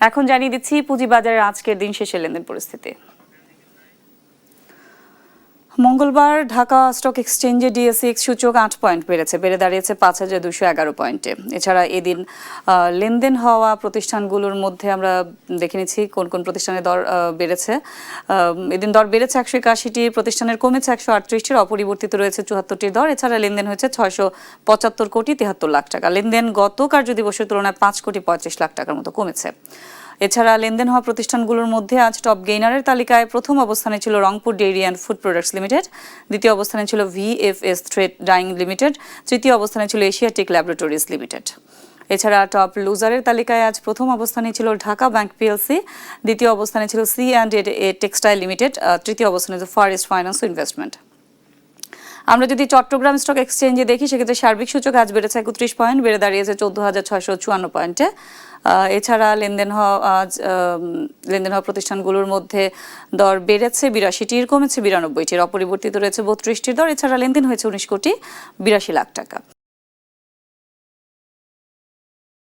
এখন জানিয়ে দিচ্ছি পুঁজিবাজারের আজকের দিন শেষে লেনদেন পরিস্থিতি। মঙ্গলবার ঢাকা স্টক এক্সচেঞ্জে ডিএসইএক্স সূচক 8 পয়েন্ট বেড়ে দাঁড়িয়েছে 5211 পয়েন্টে। এছাড়া এদিন লেনদেন হওয়া প্রতিষ্ঠানগুলোর মধ্যে আমরা দেখে নিচ্ছি কোন কোন প্রতিষ্ঠানের দর বেড়েছে। এদিন দর বেড়েছে 181টি, প্রতিষ্ঠানের কমেছে 138টির, অপরিবর্তিত রয়েছে 74টির দর। এছাড়া লেনদেন হয়েছে 675 কোটি 73 লাখ টাকা। লেনদেন গত কার্যদিবসের তুলনায় 5 কোটি 35 লাখ টাকার মতো কমেছে। এছাড়া লেনদেন হওয়া প্রতিষ্ঠানগুলোর মধ্যে আজ টপ গেইনারের তালিকায় প্রথম অবস্থানে ছিল Rangpur dairy and food products limited, দ্বিতীয় অবস্থানে ছিল ভিএফএস থ্রেড ডাইং লিমিটেড, তৃতীয় অবস্থানে ছিল এশিয়াটিক ল্যাবরেটরিজ লিমিটেড। এছাড়া টপ লুজারের তালিকায় আজ প্রথম অবস্থানে ছিল ঢাকা ব্যাংক পিএলসি, দ্বিতীয় অবস্থানে ছিল সি&এ টেক্সটাইল লিমিটেড, তৃতীয় অবস্থানে ছিল ফর ইস্ট ফাইন্যান্স ইনভেস্টমেন্ট। আমরা যদি চট্টগ্রাম স্টক এক্সচেঞ্জে দেখি, সেক্ষেত্রে সার্বিক সূচক আজ বেড়েছে 31 পয়েন্ট, বেড়ে দাঁড়িয়েছে 14,654 পয়েন্টে। এছাড়া লেনদেন হওয়া প্রতিষ্ঠানগুলোর মধ্যে দর বেড়েছে 82টির, কমেছে 92টির, অপরিবর্তিত রয়েছে 32টির দর। এছাড়া লেনদেন হয়েছে 19 কোটি 82 লাখ টাকা।